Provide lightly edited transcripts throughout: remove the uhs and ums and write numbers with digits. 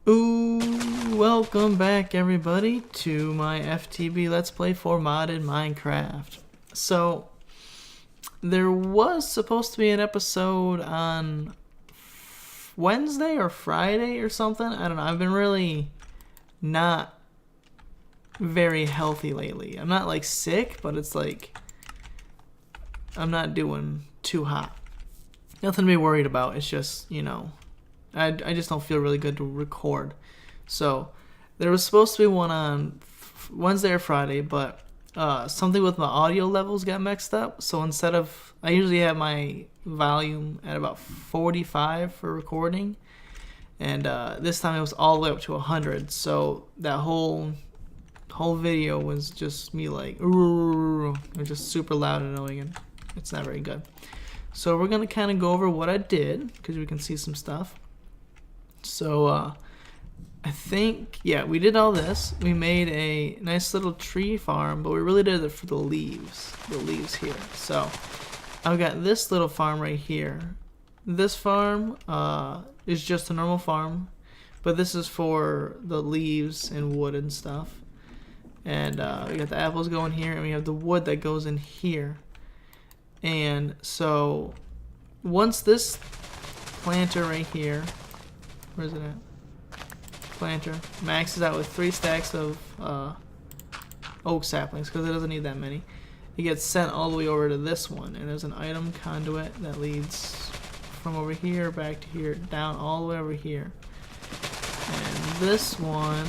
Ooh, welcome back everybody to my FTB Let's Play for modded Minecraft. So, there was supposed to be an episode on Wednesday or Friday or something. I don't know. I've been really not very healthy lately. I'm not like sick, but it's like I'm not doing too hot. Nothing to be worried about. It's just, you know, I just don't feel really good to record. So there was supposed to be one on Wednesday or Friday, but something with my audio levels got mixed up. So instead of, I usually have my volume at about 45 for recording, and this time it was all the way up to 100. So that whole video was just me like, ooh, it was just super loud and annoying, and it's not very good. So we're gonna kind of go over what I did because we can see some stuff. So I think, yeah, we did all this. We made a nice little tree farm, but we really did it for the leaves here. So I've got this little farm right here. This farm is just a normal farm, but this is for the leaves and wood and stuff. And we got the apples going here, and we have the wood that goes in here. And so once this planter right here, where's it at? Planter maxes out with 3 stacks of oak saplings because it doesn't need that many. It gets sent all the way over to this one, and there's an item conduit that leads from over here back to here, down all the way over here. And this one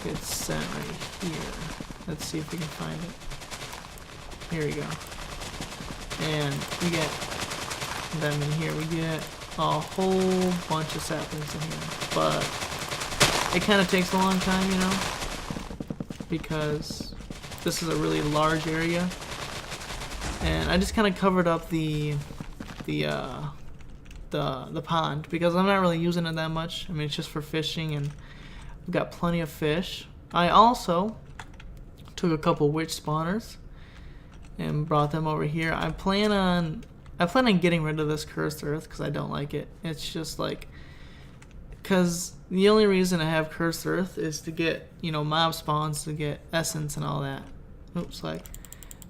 gets sent right here. Let's see if we can find it. Here we go. And we get them in here. We get a whole bunch of saplings in here, but it kind of takes a long time, you know, because this is a really large area, and I just kind of covered up the pond because I'm not really using it that much. I mean, it's just for fishing, and I've got plenty of fish. I also took a couple witch spawners and brought them over here. I plan on getting rid of this cursed earth because I don't like it. It's just like, because the only reason I have cursed earth is to get, you know, mob spawns, to get essence and all that. Oops, like,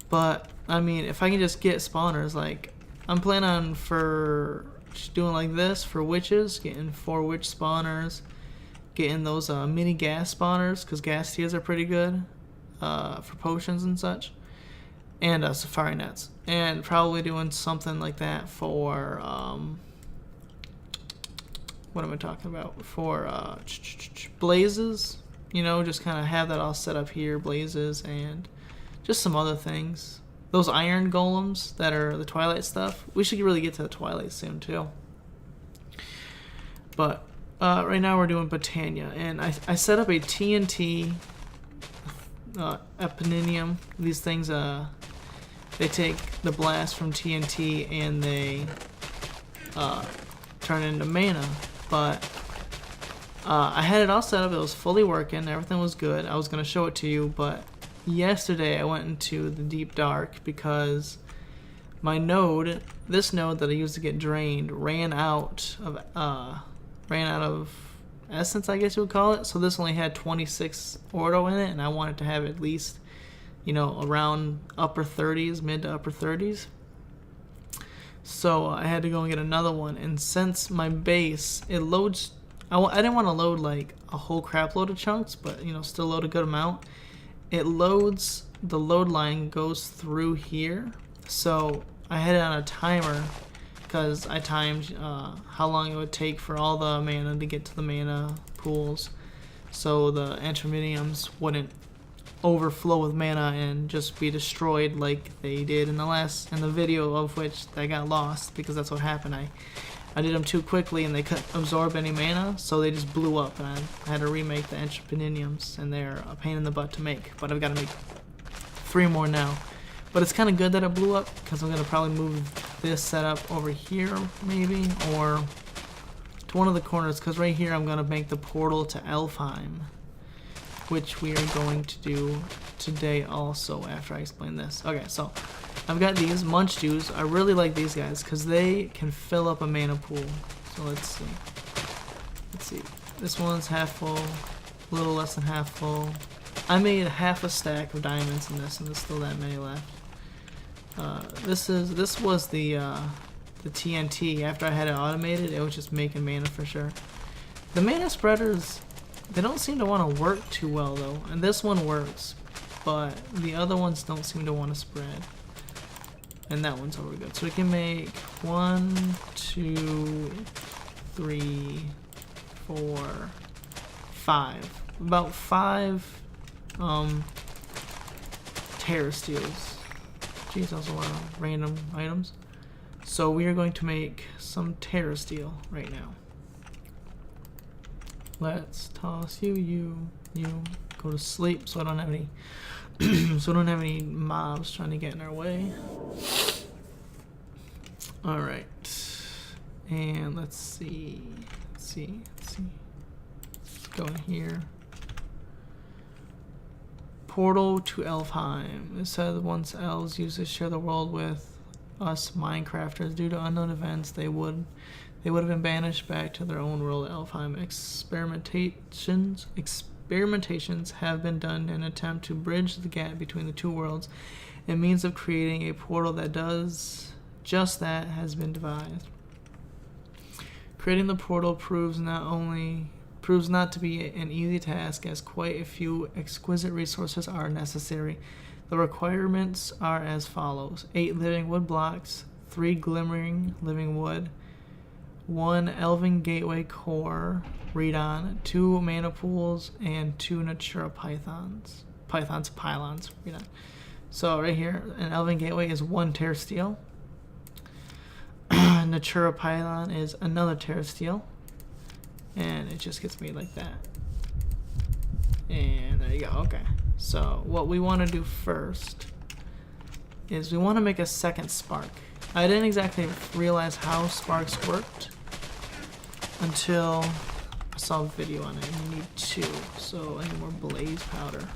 but I mean, if I can just get spawners, like, I'm planning on for just doing like this for witches, getting 4 witch spawners, getting those mini gas spawners because gas tiers are pretty good for potions and such. And safari nets, and probably doing something like that for what am I talking about, for blazes, you know, just kind of have that all set up here, blazes, and just some other things. Those iron golems that are the twilight stuff, we should really get to the twilight soon too. But right now we're doing botania, and I set up a TNT epininium. These things they take the blast from TNT and they turn it into mana. But I had it all set up. It was fully working. Everything was good. I was going to show it to you, but yesterday I went into the deep dark because my node, this node that I used to get drained, ran out of essence, I guess you would call it. So this only had 26 ordo in it, and I wanted to have at least, you know, around upper 30s, mid to upper 30s. So I had to go and get another one, and since my base, it loads, I didn't want to load like a whole crap load of chunks, but, you know, still load a good amount. It loads, the load line goes through here, so I had it on a timer because I timed how long it would take for all the mana to get to the mana pools, so the intermediums wouldn't overflow with mana and just be destroyed like they did in the video of which they got lost, because that's what happened. I did them too quickly and they couldn't absorb any mana, so they just blew up, and I had to remake the entrepreniniums, and they're a pain in the butt to make, but I've got to make 3 more now. But it's kind of good that it blew up because I'm going to probably move this setup over here maybe, or to one of the corners, because right here I'm going to make the portal to Alfheim, which we are going to do today also after I explain this. Okay, so I've got these munch dews. I really like these guys because they can fill up a mana pool. So let's see. Let's see. This one's half full, a little less than half full. I made half a stack of diamonds in this, and there's still that many left. This was the TNT. After I had it automated, it was just making mana for sure. The mana spreaders, they don't seem to want to work too well though, and this one works, but the other ones don't seem to want to spread. And that one's over good. So we can make 1, 2, 3, 4, 5. About 5 terra steels. Jeez, that's a lot of random items. So we are going to make some terra steel right now. Let's toss you. Go to sleep so I don't have any so we don't have any mobs trying to get in our way. Alright. And let's see. Let's go in here. Portal to Alfheim. It says once elves used to share the world with us Minecrafters, due to unknown events, they would have been banished back to their own world, Alfheim. Experimentations have been done in an attempt to bridge the gap between the two worlds. A means of creating a portal that does just that has been devised. Creating the portal proves not to be an easy task, as quite a few exquisite resources are necessary. The requirements are as follows: 8 living wood blocks, 3 glimmering living wood, 1 elven gateway core read-on, 2 mana pools, and 2 natura pylons. Read-on. So right here, an elven gateway is 1 terra steel. Natura pylon is another terra steel. And it just gets made like that. And there you go. Okay. So what we want to do first is we want to make a second spark. I didn't exactly realize how sparks worked until I saw a video on it. You need 2, so I need more blaze powder.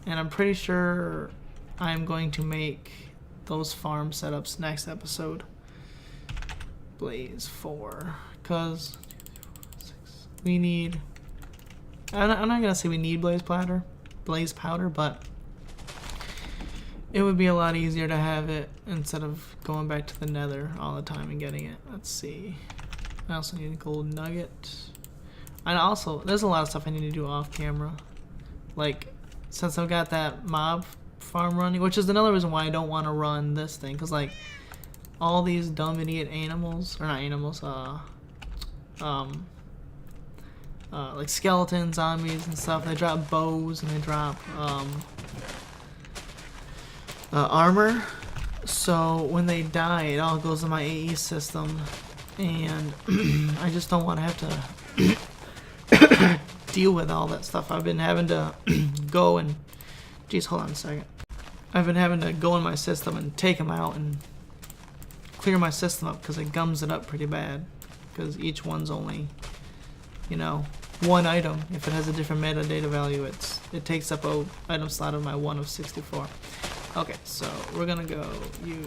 And I'm pretty sure I'm going to make those farm setups next episode. Blaze 4, because we need, I'm not gonna say we need blaze powder, but it would be a lot easier to have it instead of going back to the nether all the time and getting it. Let's see. I also need a gold nugget. And also, there's a lot of stuff I need to do off camera. Like, since I've got that mob farm running, which is another reason why I don't want to run this thing, because like all these dumb idiot animals, or not animals, like skeletons, zombies, and stuff. They drop bows and they drop armor. So when they die, it all goes to my AE system, and I just don't want to have to deal with all that stuff. I've been having to go and, geez, hold on a second. I've been having to go in my system and take them out and clear my system up because it gums it up pretty bad. Because each one's only, you know, 1 item. If it has a different metadata value, it takes up a item slot of my 1 of 64. Okay, so we're gonna go you.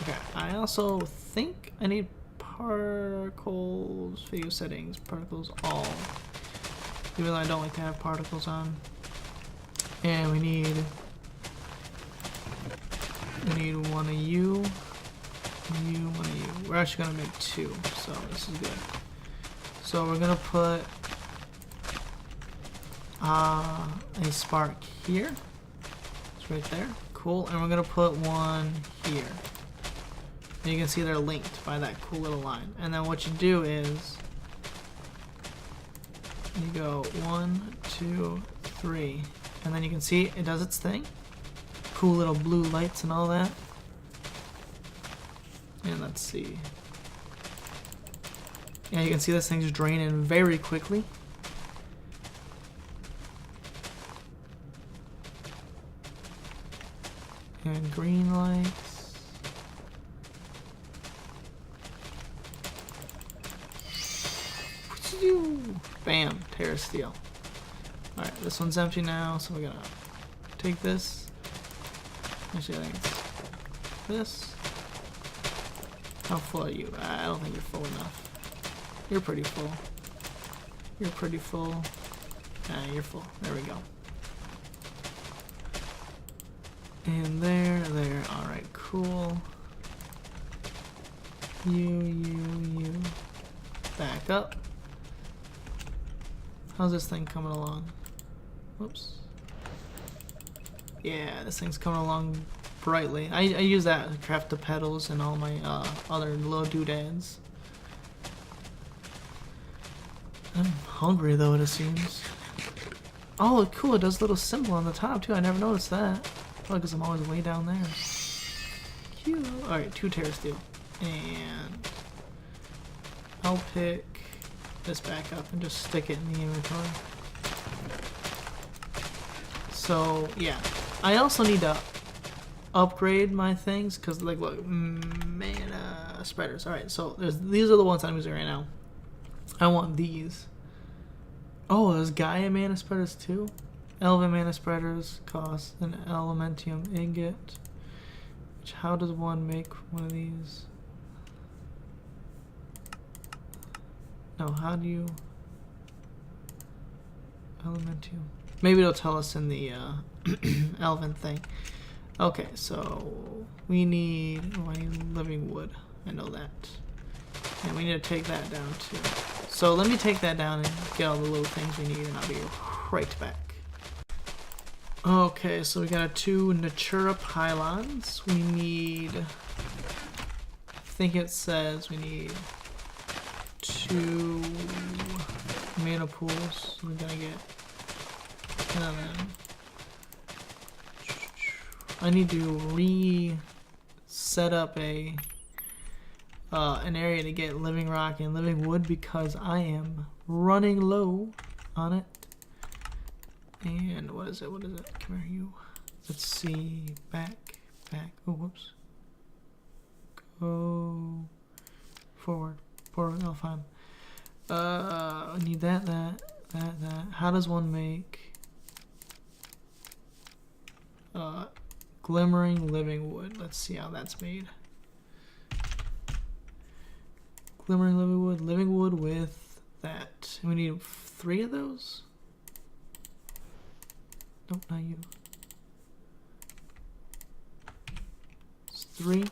Okay, I also think I need particles, video settings, particles all. Even though I don't like to have particles on. And we need 1 of you, 1 of you. We're actually gonna make 2, so this is good. So we're gonna put a spark here. It's right there. Cool. And we're gonna put 1 here. And you can see they're linked by that cool little line. And then what you do is you go 1, 2, 3, and then you can see it does its thing. Cool little blue lights and all that. And let's see. Yeah, you can see this thing's draining very quickly. And green lights. Bam, terra steel. Alright, this one's empty now, so we're gonna take this. Actually, I think it's this. How full are you? I don't think you're full enough. You're pretty full. You're pretty full. Ah, you're full. There we go. And there. Alright, cool. You. Back up. How's this thing coming along? Whoops. Yeah, this thing's coming along brightly. I use that to craft the petals and all my other little doodads. I'm hungry though, it seems. Oh, cool, it does a little symbol on the top too. I never noticed that. Probably because I'm always way down there. Cute. Alright, 2 tear steel. And I'll pick this back up and just stick it in the inventory. So, yeah. I also need to upgrade my things because, like, look, mana spreaders. Alright, so these are the ones I'm using right now. I want these. Oh, there's Gaia mana spreaders too. Elven mana spreaders cost an elementium ingot. Which, how does one make one of these? No, how do you... Elementium. Maybe it'll tell us in the elven thing. Okay, so we need... Oh, I need living wood. I know that. And we need to take that down too. So let me take that down and get all the little things we need, and I'll be right back. Okay, so we got 2 Natura pylons. We need... I think it says we need 2 mana pools. We're gonna get... And then... I need to set up a... an area to get living rock and living wood because I am running low on it. And what is it? Come here, you. Let's see. Back. Oh, whoops. Go forward. Alfheim. I need that. How does one make glimmering living wood? Let's see how that's made. Glimmering living wood with that. We need 3 of those? Nope, not you. It's 3.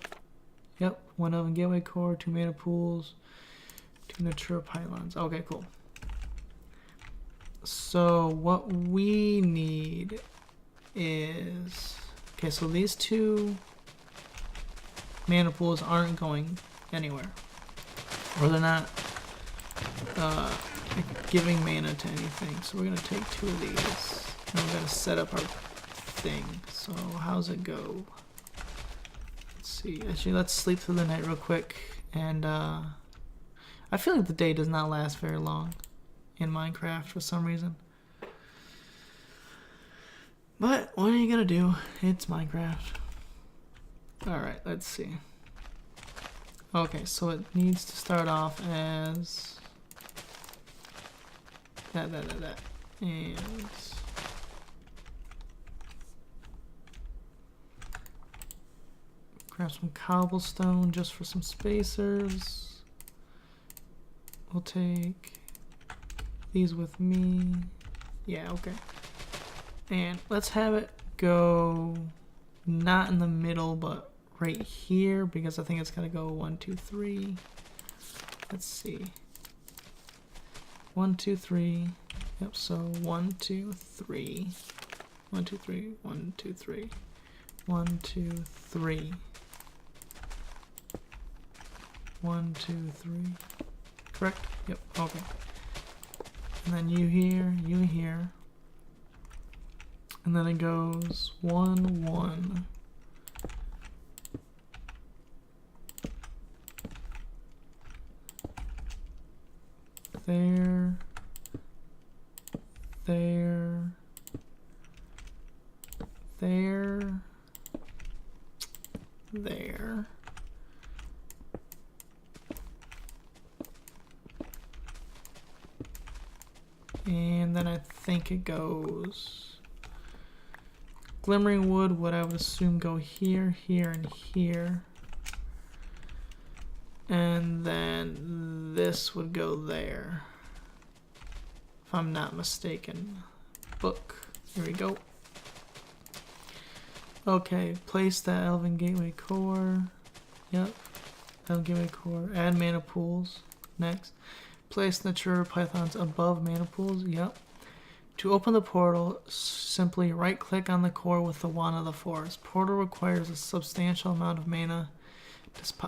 Yep, 1 oven gateway core, 2 mana pools, 2 Natura pylons. Okay, cool. So what we need is... Okay, so these 2 mana pools aren't going anywhere. Or they're not giving mana to anything. So we're going to take 2 of these. And we're going to set up our thing. So how's it go? Let's see. Actually, let's sleep through the night real quick. And I feel like the day does not last very long in Minecraft for some reason. But what are you going to do? It's Minecraft. Alright, let's see. Okay, so it needs to start off as that. And grab some cobblestone just for some spacers. We'll take these with me. Yeah, okay. And let's have it go not in the middle, but right here, because I think it's gonna go 1, 2, 3. Let's see. 1, 2, 3. Yep, so 1, 2, 3. 1, 2, 3. 1, 2, 3. 1, 2, 3. 1, 2, 3. Correct? Yep, okay. And then you here. And then it goes 1, 1. There. And then I think it goes glimmering wood, what I would assume go here, here, and here. And then this would go there. If I'm not mistaken. Book. Here we go. Okay, place the Elven Gateway Core. Yep. Elven Gateway Core. Add mana pools. Next. Place Nature Pythons above mana pools. Yep. To open the portal, simply right-click on the core with the Wand of the Forest. Portal requires a substantial amount of mana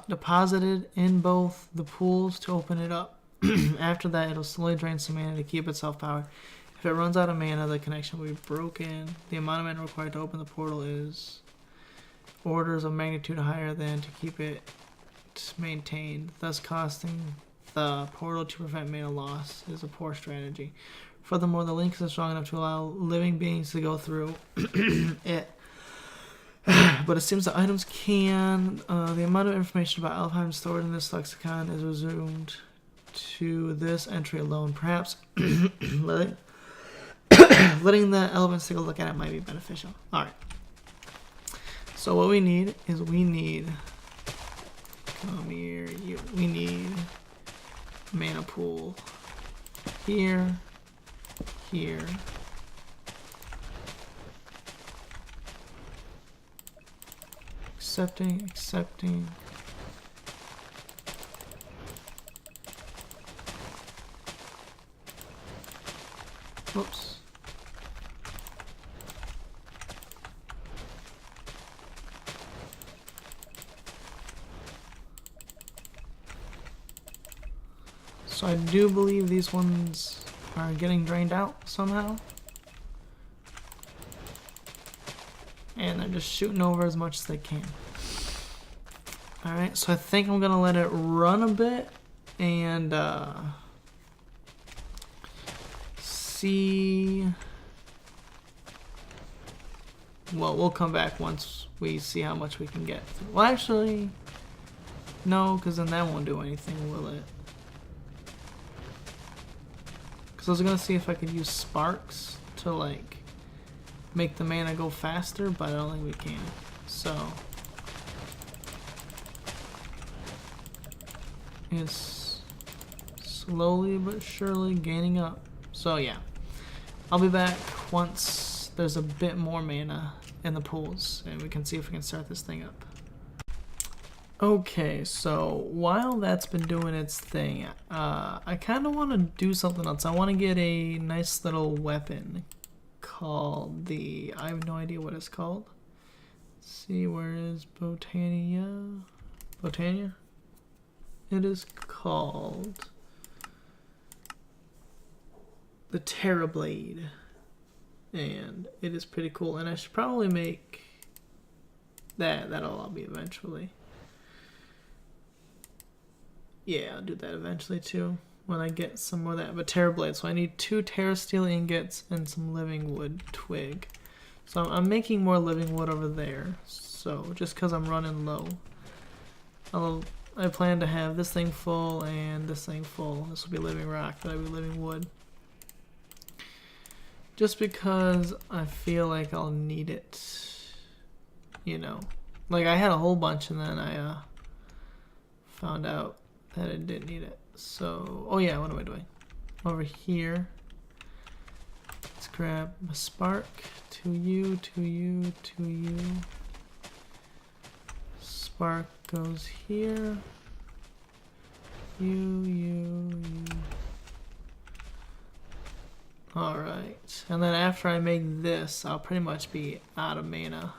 deposited in both the pools to open it up. After that, it'll slowly drain some mana to keep itself powered. If it runs out of mana, the connection will be broken. The amount of mana required to open the portal is orders of magnitude higher than to keep it maintained, thus costing the portal to prevent mana loss is a poor strategy. Furthermore, the link is strong enough to allow living beings to go through it. But it seems the items can. The amount of information about Alfheim stored in this lexicon is resumed to this entry alone. Perhaps letting the elements take a look at it might be beneficial. Alright. So what we need is we need mana pool here. Here. Accepting. Whoops. So I do believe these ones are getting drained out somehow. And they're just shooting over as much as they can. Alright, so I think I'm gonna let it run a bit and see. Well, we'll come back once we see how much we can get. Well, actually, no, because then that won't do anything, will it? Because I was gonna see if I could use sparks to like make the mana go faster, but I don't think we can. So it's slowly but surely gaining up. So yeah, I'll be back once there's a bit more mana in the pools and we can see if we can start this thing up. Okay, so while that's been doing its thing, I kind of want to do something else. I want to get a nice little weapon called the... I have no idea what it's called. Let's see, where is Botania? Botania? It is called the Terrorblade. And it is pretty cool. And I should probably make that. That'll all be eventually. Yeah, I'll do that eventually too, when I get some more of that. But Terrorblade, so I need 2 Terra Steel ingots and some Living Wood twig. So I'm making more Living Wood over there. So just because I'm running low, I plan to have this thing full and this thing full. This will be Living Rock, that'll be Living Wood. Just because I feel like I'll need it, you know. Like I had a whole bunch and then I found out that I didn't need it. So, oh yeah, what am I doing? Over here. Let's grab a spark. To you. Spark goes here. You. Alright. And then after I make this, I'll pretty much be out of mana.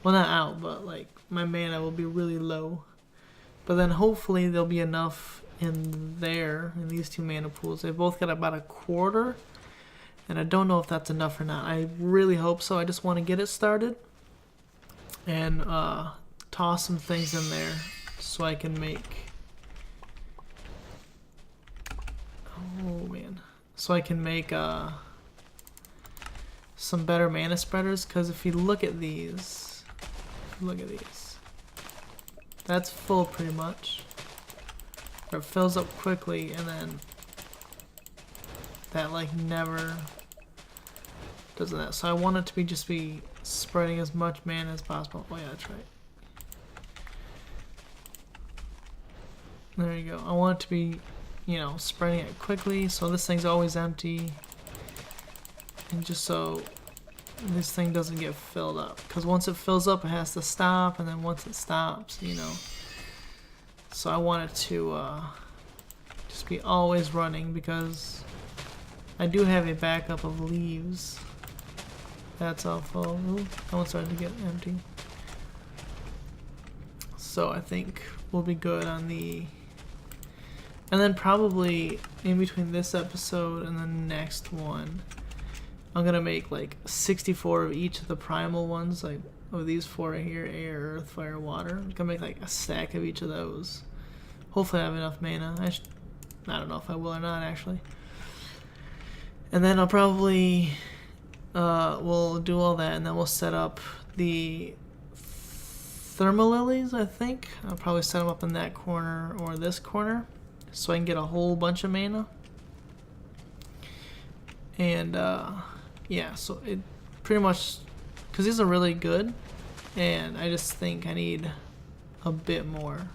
Well, not out, but like my mana will be really low. But then hopefully there'll be enough in there, in these 2 mana pools. They both got about a quarter. And I don't know if that's enough or not. I really hope so. I just want to get it started. And toss some things in there so I can make... Oh man. So I can make some better mana spreaders. Because if you look at these... That's full pretty much. Or it fills up quickly and then that like never does that. So I want it to be just be spreading as much mana as possible. Oh yeah, that's right. There you go. I want it to be you know, spreading it quickly so this thing's always empty. And just so this thing doesn't get filled up. Because once it fills up, it has to stop. And then once it stops, you know. So I want it to just be always running because I do have a backup of leaves. That's all full. Ooh, that one's starting to get empty. So I think we'll be good on the... And then probably in between this episode and the next one, I'm gonna make like 64 of each of the primal ones, like of these 4 right here, air, earth, fire, water. I'm gonna make like a stack of each of those. Hopefully I have enough mana. I don't know if I will or not actually. And then I'll probably we'll do all that, and then we'll set up the thermal lilies, I think. I'll probably set them up in that corner or this corner so I can get a whole bunch of mana. And yeah, so it pretty much, because these are really good, and I just think I need a bit more.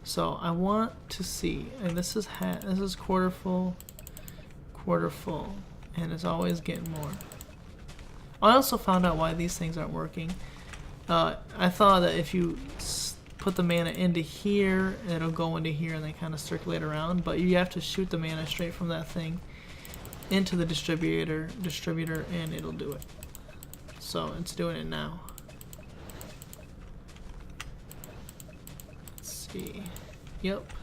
So I want to see, and this is quarter full, and it's always getting more. I also found out why these things aren't working. I thought that if you put the mana into here, it'll go into here and they kind of circulate around, but you have to shoot the mana straight from that thing into the distributor, and it'll do it. So it's doing it now. Let's see. Yep.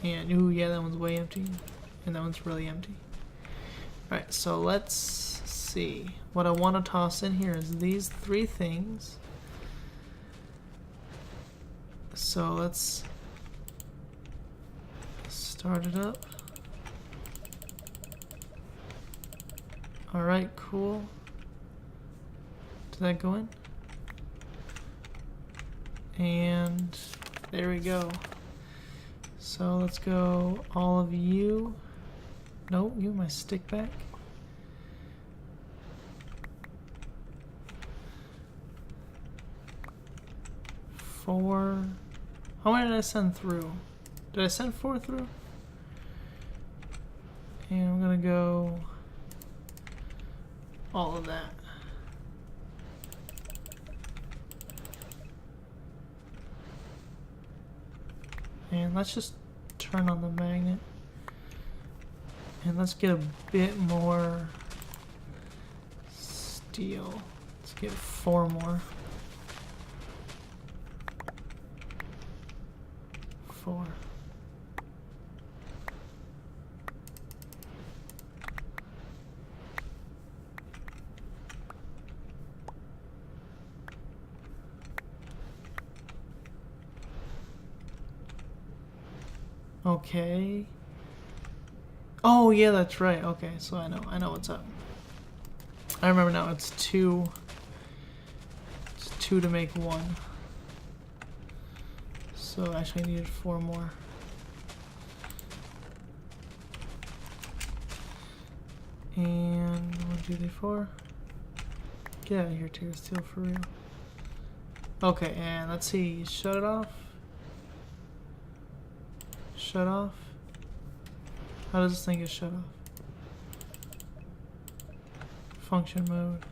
And ooh, yeah, that one's way empty, and that one's really empty. Alright, so let's see. What I want to toss in here is these 3 things. So let's start it up. Alright, cool. Did that go in? And there we go. So let's go all of you. No, you, my stick back. Four. How many did I send through? Did I send 4 through? And I'm gonna go all of that. And let's just turn on the magnet. And let's get a bit more steel. Let's get 4 more. 4. Okay. Oh yeah, that's right. Okay, so I know what's up. I remember now. It's 2. It's 2 to make 1. So actually I needed 4 more. And 1, 2, 3, 4. Get out of here, Tear Steel, for real. Okay, and let's see. Shut it off. Shut off. How does this thing get shut off? Function mode.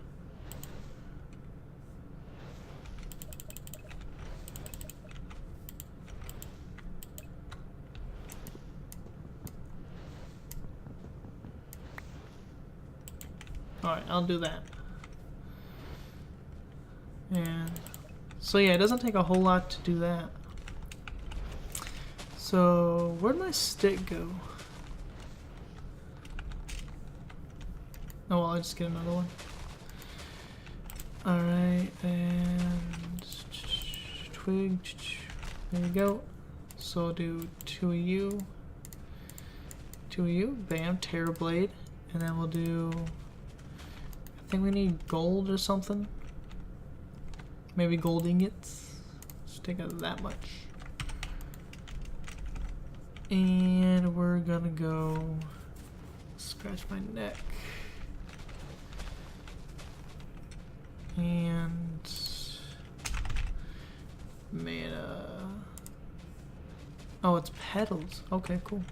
Alright, I'll do that. And so yeah, it doesn't take a whole lot to do that. So where'd my stick go? Oh well, I'll just get another one. Alright, and twig. There we go. So I'll do 2 of you. 2 of you. Bam, Terror Blade. And then we'll do... I think we need gold or something. Maybe gold ingots. Let's take out that much. And we're gonna go scratch my neck. And mana. Oh, it's petals. Okay, cool.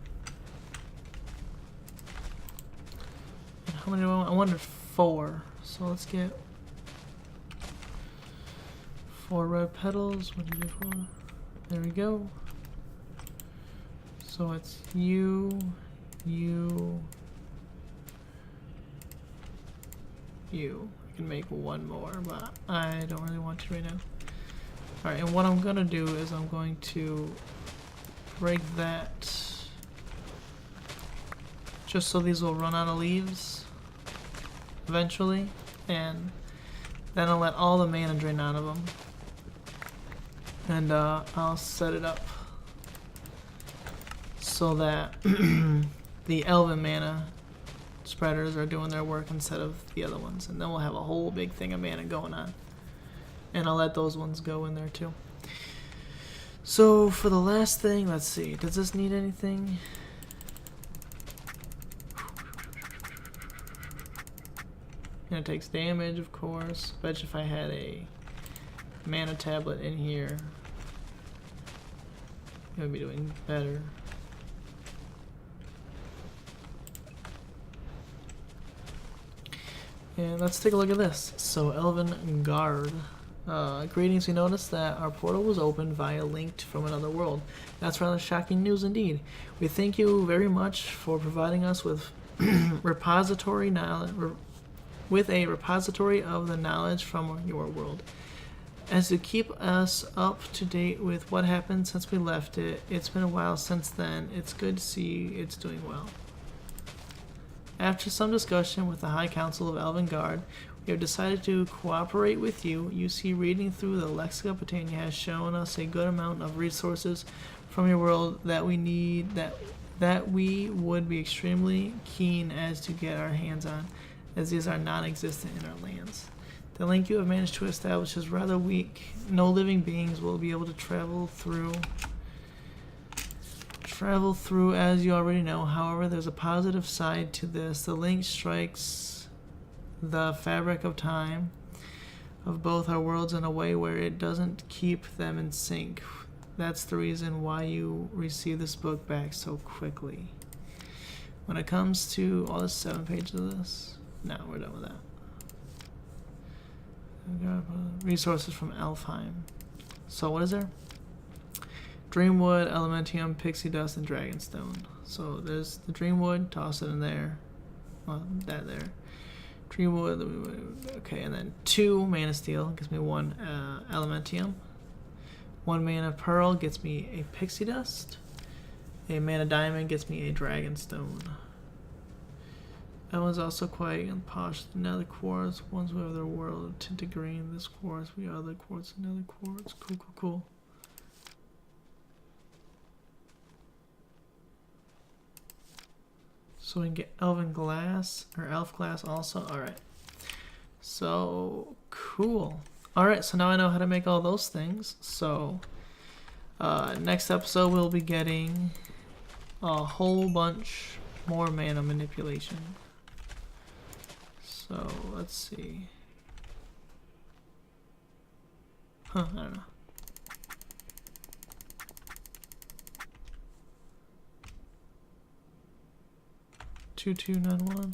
How many do I want? I wanted 4. So let's get 4 red petals. What do you do for? There we go. So it's you. I can make 1 more, but I don't really want to right now. Alright, and what I'm gonna do is I'm going to break that just so these will run out of leaves eventually, and then I'll let all the mana drain out of them, and I'll set it up so that the elven mana spreaders are doing their work instead of the other ones, and then we'll have a whole big thing of mana going on, and I'll let those ones go in there too. So for the last thing, let's see, does this need anything? And it takes damage, of course. Bet if I had a mana tablet in here, it would be doing better. And let's take a look at this. So, Elven Guard. Greetings, we noticed that our portal was opened via linked from another world. That's rather shocking news indeed. We thank you very much for providing us with repository knowledge, with a repository of the knowledge from your world. As to keep us up to date with what happened since we left it, it's been a while since then. It's good to see it's doing well. After some discussion with the High Council of Elven Guard, we have decided to cooperate with you. You see, reading through the Lexica Botania has shown us a good amount of resources from your world that we need, that we would be extremely keen as to get our hands on, as these are non-existent in our lands. The link you have managed to establish is rather weak. No living beings will be able to travel through, as you already know. However, there's a positive side to this. The link strikes the fabric of time of both our worlds in a way where it doesn't keep them in sync. That's the reason why you receive this book back so quickly. When it comes to all the 7 pages of this, no, we're done with that. Resources from Alfheim. So what is there? Dreamwood, Elementium, Pixie Dust, and Dragonstone. So there's the Dreamwood, toss it in there. Well, that there. Dreamwood, okay, and then 2 Mana Steel gives me 1 Elementium. 1 Mana Pearl gets me a Pixie Dust. A Mana Diamond gets me a Dragonstone. That one's also quite posh. Another quartz. Ones we have their world tinted green. This quartz, we have other quartz, another quartz. Cool. So we can get Elven Glass, or Elf Glass also. Alright. So, cool. Alright, so now I know how to make all those things. So, next episode we'll be getting a whole bunch more mana manipulation. So, let's see. I don't know. Two, 291.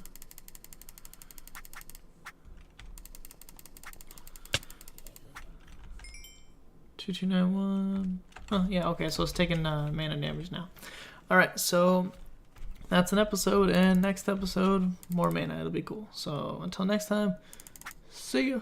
Two, 291. Oh, yeah, okay, so it's taking mana damage now. Alright, so that's an episode, and next episode, more mana. It'll be cool. So until next time, see ya.